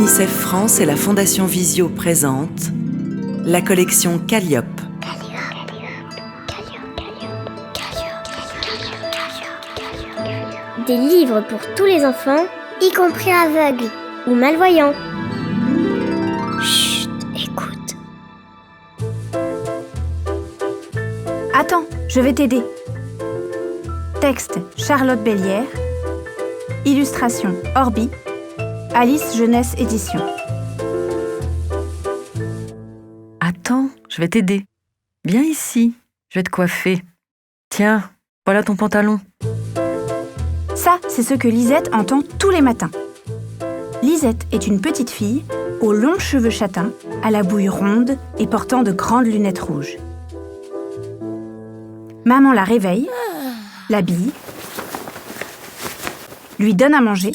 UNICEF France et la Fondation Visio présentent la collection Calliope. Des livres pour tous les enfants, y compris aveugles ou malvoyants. Chut, écoute. Attends, je vais t'aider. Texte Charlotte Bellière. Illustration Orbi. Alice Jeunesse Édition. Attends, je vais t'aider. Viens ici, je vais te coiffer. Tiens, voilà ton pantalon. Ça, c'est ce que Lisette entend tous les matins. Lisette est une petite fille aux longs cheveux châtains, à la bouille ronde et portant de grandes lunettes rouges. Maman la réveille, l'habille, lui donne à manger,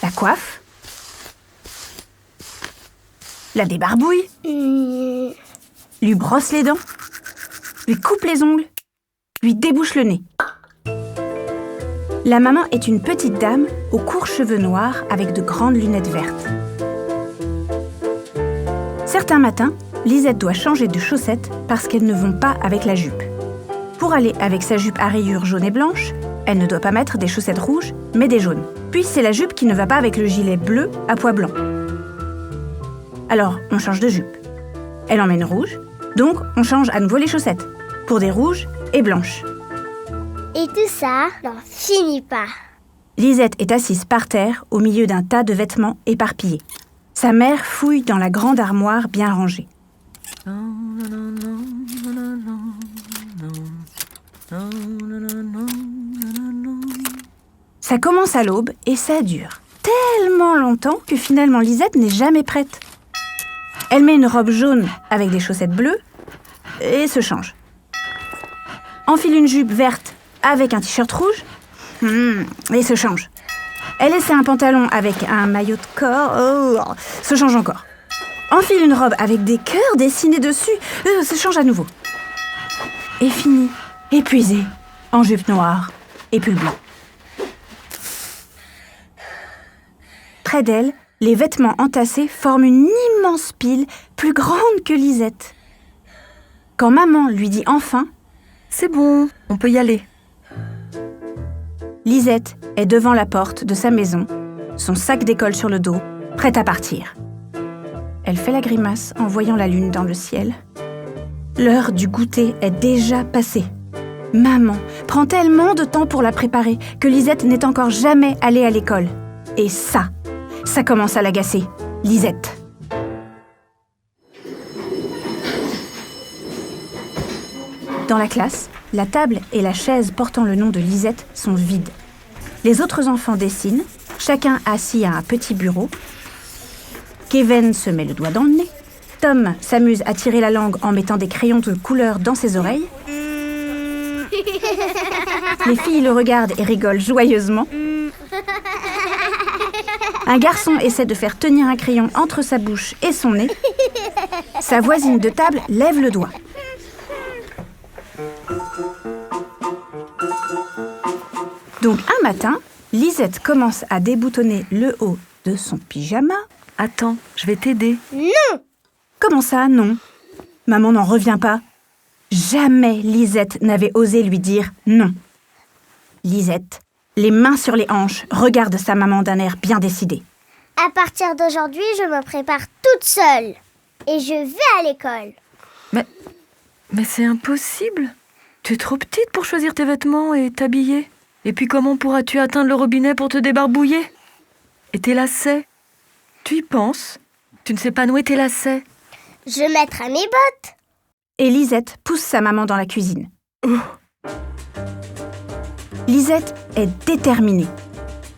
la coiffe, la débarbouille, lui brosse les dents, lui coupe les ongles, lui débouche le nez. La maman est une petite dame aux courts cheveux noirs avec de grandes lunettes vertes. Certains matins, Lisette doit changer de chaussettes parce qu'elles ne vont pas avec la jupe. Pour aller avec sa jupe à rayures jaunes et blanches, elle ne doit pas mettre des chaussettes rouges, mais des jaunes. Puis c'est la jupe qui ne va pas avec le gilet bleu à pois blancs. Alors, on change de jupe. Elle en met une rouge, donc on change à nouveau les chaussettes, pour des rouges et blanches. Et tout ça n'en finit pas. Lisette est assise par terre au milieu d'un tas de vêtements éparpillés. Sa mère fouille dans la grande armoire bien rangée. Ça commence à l'aube et ça dure tellement longtemps que finalement Lisette n'est jamais prête. Elle met une robe jaune avec des chaussettes bleues et se change. Enfile une jupe verte avec un t-shirt rouge et se change. Elle essaie un pantalon avec un maillot de corps, se change encore. Enfile une robe avec des cœurs dessinés dessus, se change à nouveau. Et finit, épuisée, en jupe noire et pull blanc. Près d'elle, les vêtements entassés forment une immense pile plus grande que Lisette. Quand maman lui dit enfin « C'est bon, on peut y aller », Lisette est devant la porte de sa maison, son sac d'école sur le dos, prête à partir. Elle fait la grimace en voyant la lune dans le ciel. L'heure du goûter est déjà passée. Maman prend tellement de temps pour la préparer que Lisette n'est encore jamais allée à l'école. Et ça commence à l'agacer. Lisette. Dans la classe, la table et la chaise portant le nom de Lisette sont vides. Les autres enfants dessinent, chacun assis à un petit bureau. Kevin se met le doigt dans le nez. Tom s'amuse à tirer la langue en mettant des crayons de couleur dans ses oreilles. Les filles le regardent et rigolent joyeusement. Un garçon essaie de faire tenir un crayon entre sa bouche et son nez. Sa voisine de table lève le doigt. Donc un matin, Lisette commence à déboutonner le haut de son pyjama. Attends, je vais t'aider. Non! Comment ça, non? Maman n'en revient pas. Jamais Lisette n'avait osé lui dire non. Lisette, les mains sur les hanches, regarde sa maman d'un air bien décidé. À partir d'aujourd'hui, je me prépare toute seule. Et je vais à l'école. Mais c'est impossible. Tu es trop petite pour choisir tes vêtements et t'habiller. Et puis comment pourras-tu atteindre le robinet pour te débarbouiller? Et tes lacets? Tu y penses? Tu ne sais pas nouer tes lacets? Je mettrai mes bottes. Et Lisette pousse sa maman dans la cuisine. Oh. Lisette est déterminée.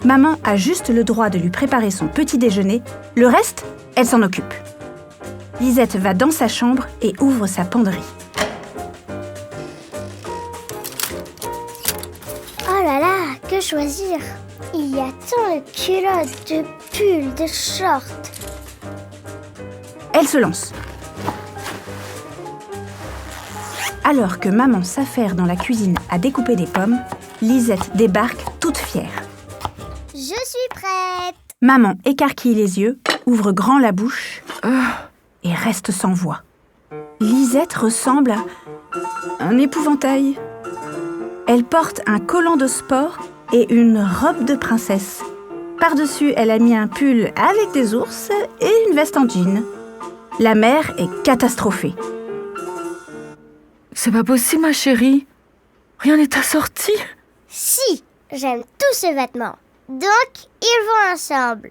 Maman a juste le droit de lui préparer son petit déjeuner. Le reste, elle s'en occupe. Lisette va dans sa chambre et ouvre sa penderie. Oh là là, que choisir? Il y a tant de culottes, de pulls, de shorts. Elle se lance. Alors que maman s'affaire dans la cuisine à découper des pommes, Lisette débarque toute fière. Je suis prête. Maman écarquille les yeux, ouvre grand la bouche et reste sans voix. Lisette ressemble à un épouvantail. Elle porte un collant de sport et une robe de princesse. Par-dessus, elle a mis un pull avec des ours et une veste en jean. La mère est catastrophée. C'est pas possible, ma chérie. Rien n'est assorti. Si, j'aime tous ces vêtements. Donc, ils vont ensemble.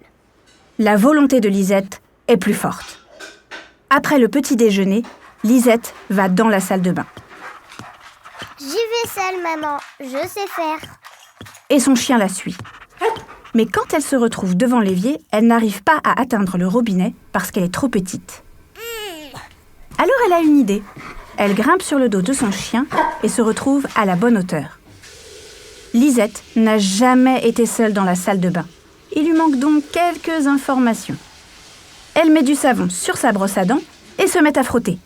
La volonté de Lisette est plus forte. Après le petit déjeuner, Lisette va dans la salle de bain. J'y vais seule, maman. Je sais faire. Et son chien la suit. Mais quand elle se retrouve devant l'évier, elle n'arrive pas à atteindre le robinet parce qu'elle est trop petite. Alors elle a une idée. Elle grimpe sur le dos de son chien et se retrouve à la bonne hauteur. Lisette n'a jamais été seule dans la salle de bain. Il lui manque donc quelques informations. Elle met du savon sur sa brosse à dents et se met à frotter.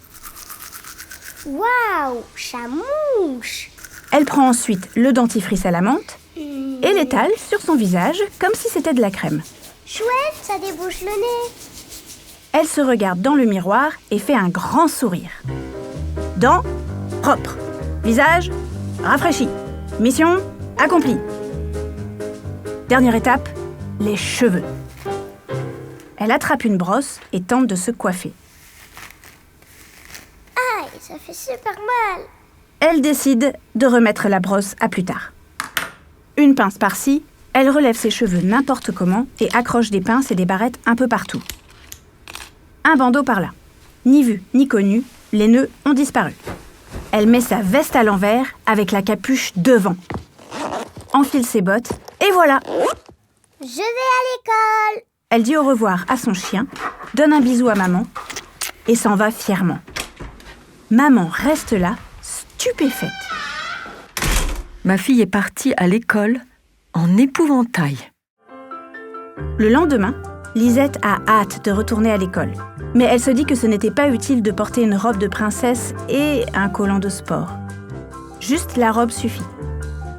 Waouh, chamouche. Elle prend ensuite le dentifrice à la menthe et l'étale sur son visage comme si c'était de la crème. Chouette, ça débouche le nez. Elle se regarde dans le miroir et fait un grand sourire. Dents propres. Visage rafraîchi. Mission accomplie. Dernière étape, les cheveux. Elle attrape une brosse et tente de se coiffer. Aïe, ça fait super mal. Elle décide de remettre la brosse à plus tard. Une pince par-ci, elle relève ses cheveux n'importe comment et accroche des pinces et des barrettes un peu partout. Un bandeau par là. Ni vu ni connu, les nœuds ont disparu. Elle met sa veste à l'envers avec la capuche devant. Enfile ses bottes et voilà. Je vais à l'école. Elle dit au revoir à son chien, donne un bisou à maman et s'en va fièrement. Maman reste là, stupéfaite. Ma fille est partie à l'école en épouvantail. Le lendemain, Lisette a hâte de retourner à l'école. Mais elle se dit que ce n'était pas utile de porter une robe de princesse et un collant de sport. Juste la robe suffit.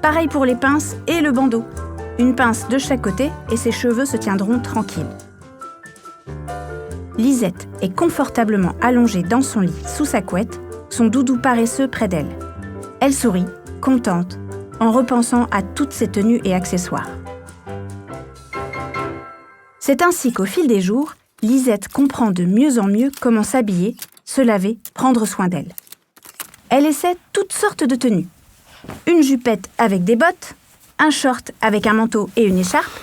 Pareil pour les pinces et le bandeau. Une pince de chaque côté et ses cheveux se tiendront tranquilles. Lisette est confortablement allongée dans son lit sous sa couette, son doudou paresseux près d'elle. Elle sourit, contente, en repensant à toutes ses tenues et accessoires. C'est ainsi qu'au fil des jours, Lisette comprend de mieux en mieux comment s'habiller, se laver, prendre soin d'elle. Elle essaie toutes sortes de tenues. Une jupette avec des bottes, un short avec un manteau et une écharpe,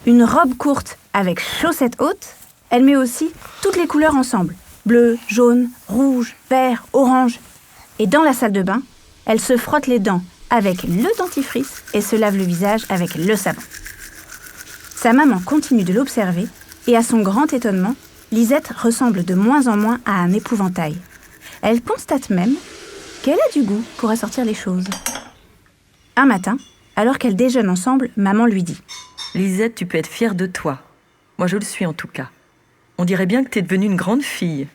une robe courte avec chaussettes hautes. Elle met aussi toutes les couleurs ensemble, bleu, jaune, rouge, vert, orange. Et dans la salle de bain, elle se frotte les dents avec le dentifrice et se lave le visage avec le savon. Sa maman continue de l'observer et à son grand étonnement, Lisette ressemble de moins en moins à un épouvantail. Elle constate même qu'elle a du goût pour assortir les choses. Un matin, alors qu'elles déjeunent ensemble, maman lui dit « Lisette, tu peux être fière de toi. Moi, je le suis en tout cas. On dirait bien que t'es devenue une grande fille. »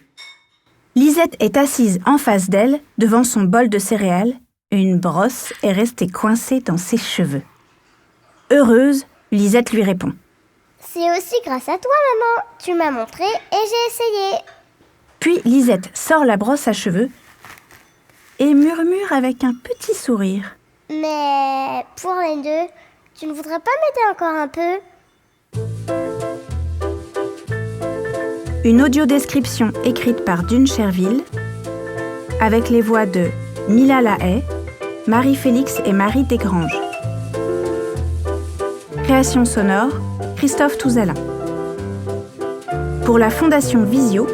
Lisette est assise en face d'elle, devant son bol de céréales. Une brosse est restée coincée dans ses cheveux. Heureuse, Lisette lui répond. C'est aussi grâce à toi, maman. Tu m'as montré et j'ai essayé. Puis Lisette sort la brosse à cheveux et murmure avec un petit sourire. Mais pour les deux, tu ne voudrais pas m'aider encore un peu? Une audiodescription écrite par Dune Cherville avec les voix de Mila Lahaye, Marie-Félix et Marie Desgranges. Création sonore, Christophe Touzalin. Pour la Fondation Visio,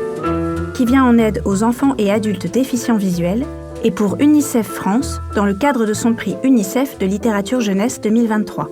qui vient en aide aux enfants et adultes déficients visuels, et pour UNICEF France, dans le cadre de son prix UNICEF de littérature jeunesse 2023.